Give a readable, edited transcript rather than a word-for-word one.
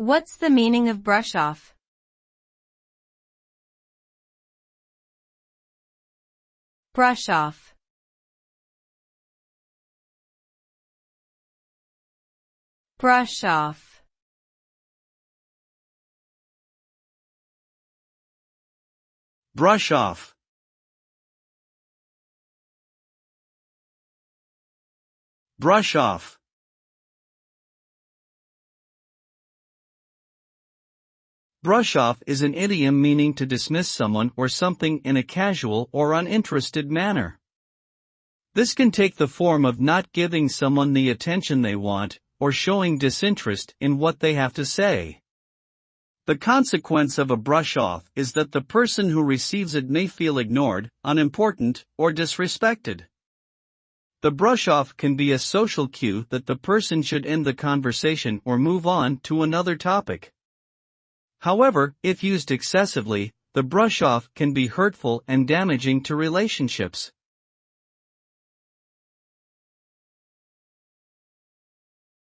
What's the meaning of brush off? Brush off. Brush off. Brush off. Brush off. Brush off is an idiom meaning to dismiss someone or something in a casual or uninterested manner. This can take the form of not giving someone the attention they want, or showing disinterest in what they have to say. The consequence of a brush off is that the person who receives it may feel ignored, unimportant, or disrespected. The brush off can be a social cue that the person should end the conversation or move on to another topic. However, if used excessively, the brush off can be hurtful and damaging to relationships.